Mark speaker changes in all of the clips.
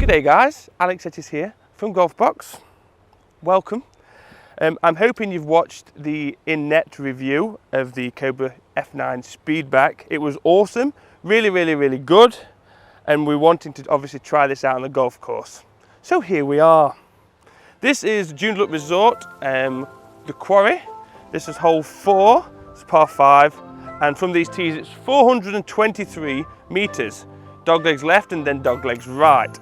Speaker 1: G'day guys, Etches here from GolfBox. Welcome. I'm hoping you've watched the in-net review of the Cobra F9 Speedback. It was awesome, really good, and we're wanting to obviously try this out on the golf course. So here we are. This is Joondalup Resort, the quarry. This is hole 4, it's par 5, and from these tees it's 423 metres. Doglegs left and then doglegs right.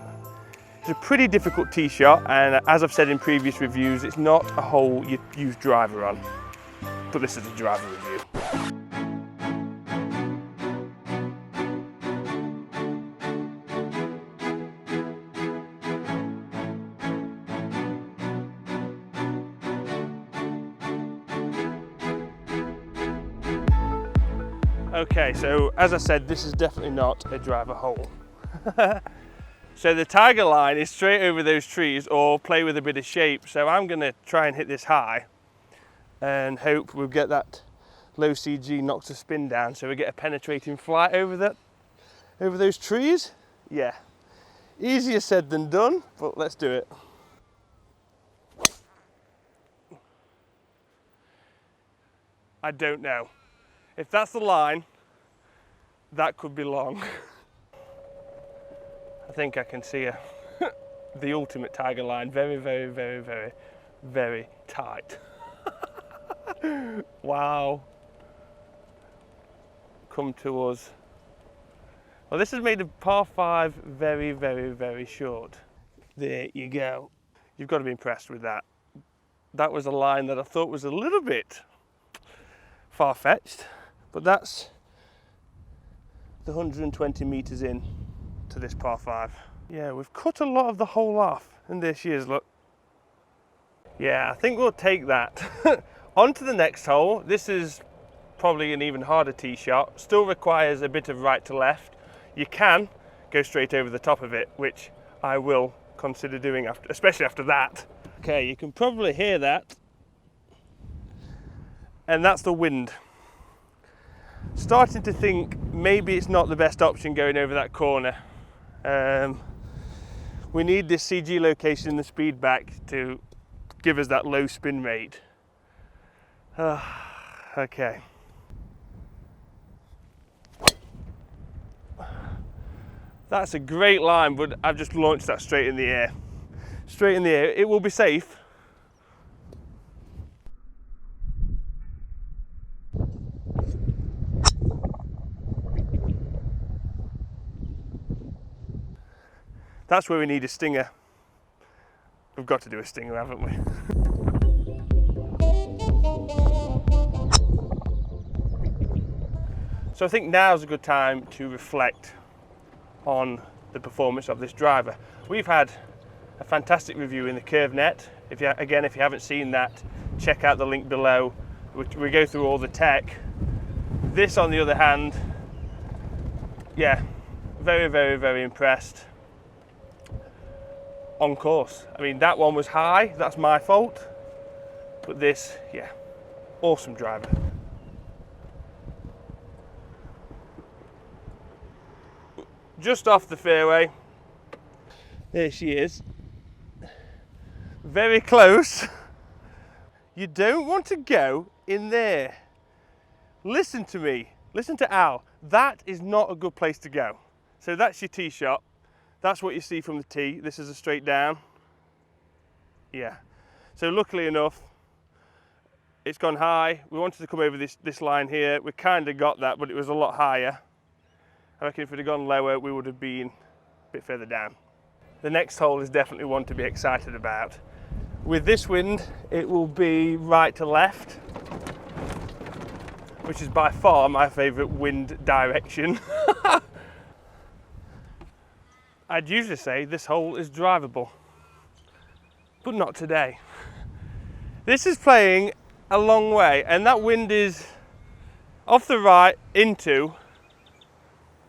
Speaker 1: It's a pretty difficult tee shot, and as I've said in previous reviews, it's not a hole you use driver on, but this is a driver review. Okay, so as I said, this is definitely not a driver hole. So the tiger line is straight over those trees or play with a bit of shape. So I'm going to try and hit this high and hope we'll get that low CG knocks the spin down so we get a penetrating flight over those trees. Yeah, easier said than done, but let's do it. I don't know. If that's the line, that could be long. I think I can see the ultimate tiger line, very tight. Wow. Come to us. Well, this has made a par 5 very short. There you go. You've got to be impressed with that. That was a line that I thought was a little bit far-fetched, but that's the 120 metres in to this par 5. Yeah, we've cut a lot of the hole off, and there she is, look. Yeah, I think we'll take that. On to the next hole. This is probably an even harder tee shot. Still requires a bit of right to left. You can go straight over the top of it, which I will consider doing, especially after that. Okay, you can probably hear that. And that's the wind. Starting to think maybe it's not the best option going over that corner. We need this CG location in the speedback to give us that low spin rate. Okay. That's a great line, but I've just launched that straight in the air. Straight in the air. It will be safe. That's where we need a stinger. We've got to do a stinger, haven't we? So I think now's a good time to reflect on the performance of this driver. We've had a fantastic review in the Curve Net. If you haven't seen that, check out the link below. We go through all the tech. This, on the other hand, yeah, very impressed. On course. I mean, that one was high, that's my fault. But this, yeah, awesome driver. Just off the fairway. There she is. Very close. You don't want to go in there. Listen to me. Listen to Al. That is not a good place to go. So that's your tee shot. That's what you see from the tee. This is a straight down. Yeah. So luckily enough, it's gone high. We wanted to come over this line here. We kind of got that, but it was a lot higher. I reckon if it had gone lower, we would have been a bit further down. The next hole is definitely one to be excited about. With this wind, it will be right to left, which is by far my favourite wind direction. I'd usually say this hole is drivable, but not today. This is playing a long way, and that wind is off the right into,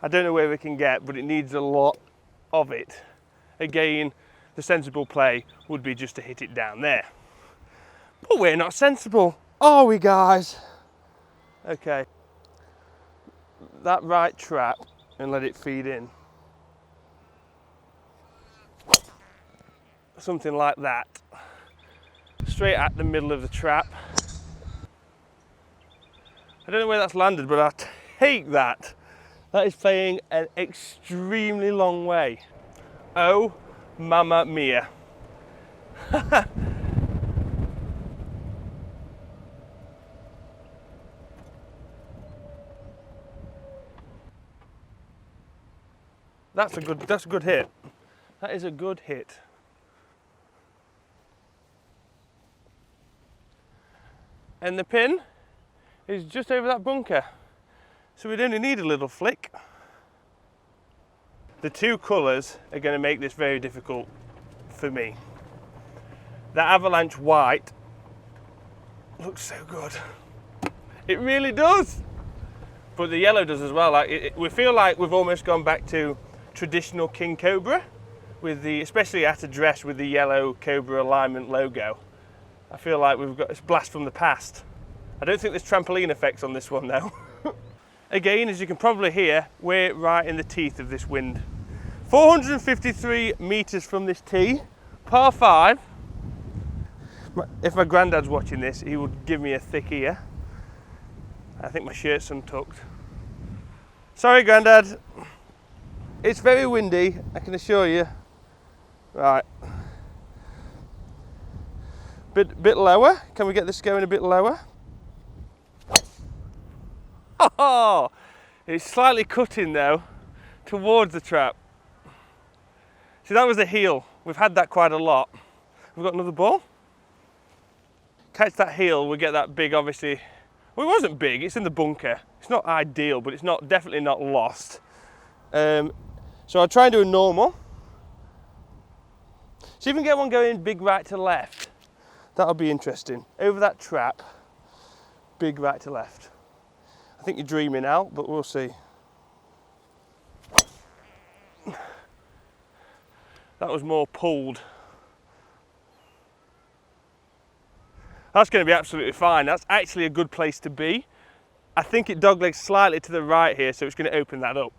Speaker 1: I don't know where we can get, but it needs a lot of it. Again, the sensible play would be just to hit it down there. But we're not sensible, are we, guys? Okay, that right trap and let it feed in. something like that, straight at the middle of the trap. I don't know where that's landed, but I'll take that. That is playing an extremely long way. Oh, mamma mia. That's a good hit. That is a good hit. And the pin is just over that bunker. So we'd only need a little flick. The two colours are going to make this very difficult for me. That avalanche white looks so good. It really does. But the yellow does as well. We feel like we've almost gone back to traditional King Cobra, with especially at address with the yellow Cobra alignment logo. I feel like we've got this blast from the past. I don't think there's trampoline effects on this one though. Again, as you can probably hear, we're right in the teeth of this wind. 453 metres from this tee, par 5. If my granddad's watching this, he would give me a thick ear. I think my shirt's untucked. Sorry, Grandad. It's very windy, I can assure you. Right. Bit lower. Can we get this going a bit lower? Oh, it's slightly cutting though towards the trap. See, that was the heel. We've had that quite a lot. We've got another ball. Catch that heel, we get that big, obviously. Well, it wasn't big, it's in the bunker. It's not ideal, but it's definitely not lost. So I'll try and do a normal. See if we can get one going big right to left. That'll be interesting. Over that trap, big right to left. I think you're dreaming out, but we'll see. That was more pulled. That's going to be absolutely fine. That's actually a good place to be. I think it doglegs slightly to the right here, so it's going to open that up.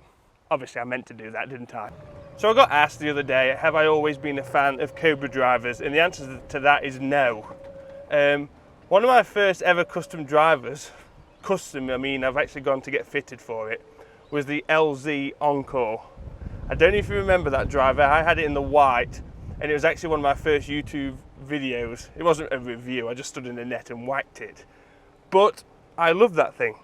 Speaker 1: Obviously, I meant to do that, didn't I? So I got asked the other day, have I always been a fan of Cobra drivers? And the answer to that is no. One of my first ever custom drivers, I mean I've actually gone to get fitted for it, was the LZ Encore. I don't know if you remember that driver. I had it in the white, and it was actually one of my first YouTube videos. It wasn't a review, I just stood in the net and whacked it. But I loved that thing.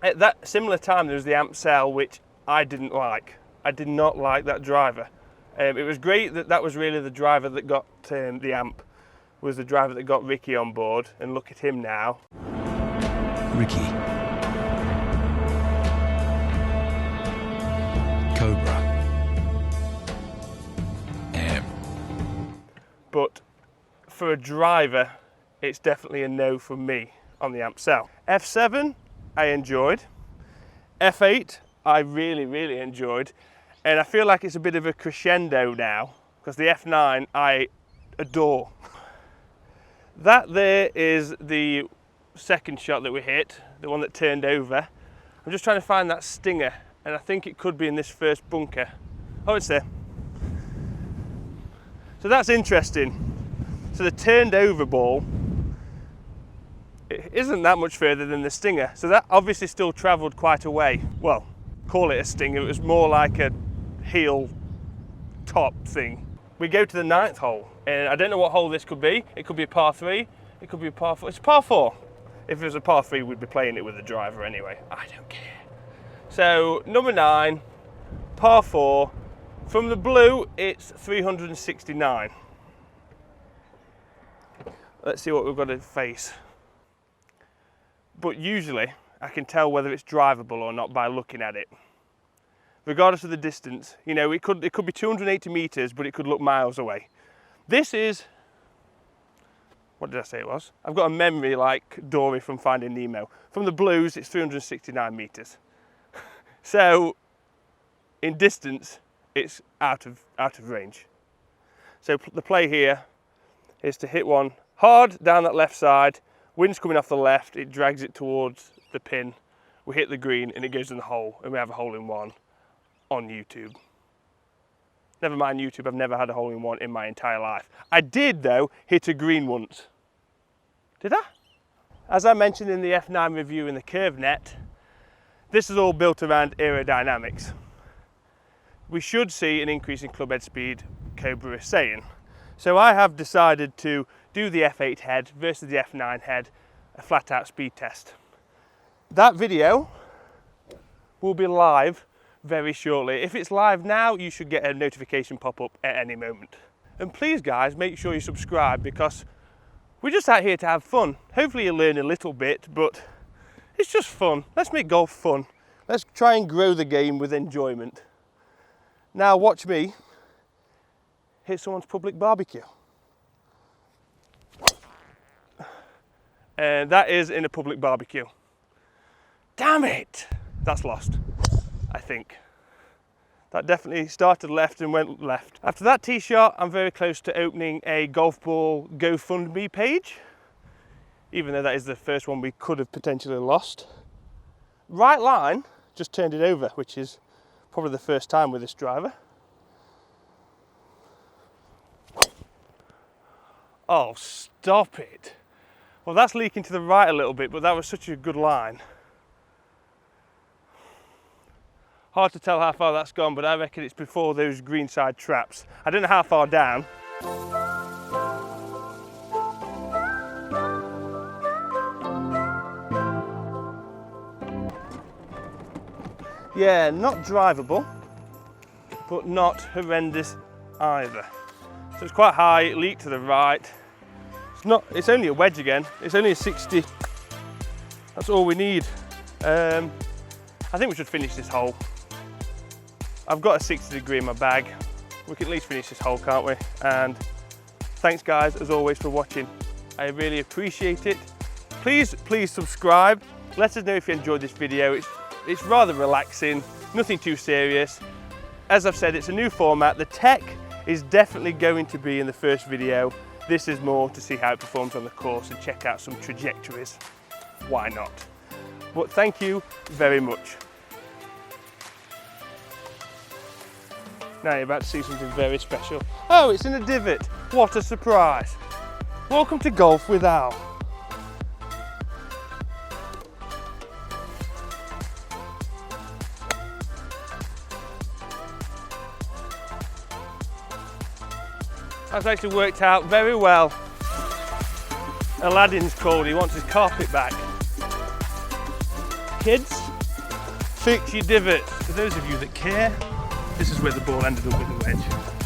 Speaker 1: At that similar time, there was the Amp Cell, which I didn't like. I did not like that driver. It was great that was really the driver that got the Amp, was the driver that got Ricky on board, and look at him now.
Speaker 2: Ricky. Cobra. Amp.
Speaker 1: But for a driver, it's definitely a no from me on the Amp Cell. F7, I enjoyed. F8, I really, really enjoyed. And I feel like it's a bit of a crescendo now, because the F9 I adore. That there is the second shot that we hit, the one that turned over. I'm just trying to find that stinger, and I think it could be in this first bunker. Oh, it's there. So that's interesting. So the turned over ball, it isn't that much further than the stinger. So that obviously still travelled quite a way. Well, call it a stinger, it was more like a heel top thing. We go to the 9th hole, and I don't know what hole this could be. It could be a par 3, it could be a par 4. It's a par 4. If it was a par 3, we'd be playing it with a driver anyway. I don't care. So number 9, par 4. From the blue, it's 369. Let's see what we've got to face. But usually, I can tell whether it's drivable or not by looking at it. Regardless of the distance, you know, it could be 280 meters, but it could look miles away. This is, what did I say it was? I've got a memory like Dory from Finding Nemo. From the blues, it's 369 meters. So, in distance, it's out of range. So the play here is to hit one hard down that left side. Wind's coming off the left, it drags it towards the pin. We hit the green and it goes in the hole, and we have a hole in one on YouTube. Never mind YouTube, I've never had a hole-in-one in my entire life. I did, though, hit a green once. Did I? As I mentioned in the F9 review in the curve net, this is all built around aerodynamics. We should see an increase in club head speed, Cobra is saying. So I have decided to do the F8 head versus the F9 head, a flat-out speed test. That video will be live very shortly. If it's live now, you should get a notification pop up at any moment. And please guys, make sure you subscribe, because we're just out here to have fun. Hopefully you'll learn a little bit, but it's just fun. Let's make golf fun. Let's try and grow the game with enjoyment. Now watch me hit someone's public barbecue. And that is in a public barbecue. Damn it! That's lost, I think. That definitely started left and went left. After that tee shot, I'm very close to opening a golf ball GoFundMe page, even though that is the first one we could have potentially lost. Right line just turned it over, which is probably the first time with this driver. Oh, stop it. Well, that's leaking to the right a little bit, but that was such a good line. Hard to tell how far that's gone, but I reckon it's before those greenside traps. I don't know how far down. Yeah, not drivable, but not horrendous either. So it's quite high, it leaked to the right. It's only a wedge again. It's only a 60. That's all we need. I think we should finish this hole. I've got a 60 degree in my bag. We can at least finish this hole, can't we? And thanks guys, as always, for watching. I really appreciate it. Please subscribe. Let us know if you enjoyed this video. It's rather relaxing, nothing too serious. As I've said, it's a new format. The tech is definitely going to be in the first video. This is more to see how it performs on the course and check out some trajectories. Why not? But thank you very much. Now you're about to see something very special. Oh, it's in a divot. What a surprise. Welcome to Golf with Al. That's actually worked out very well. Aladdin's called, he wants his carpet back. Kids, fix your divots. For those of you that care, this is where the ball ended up with the wedge.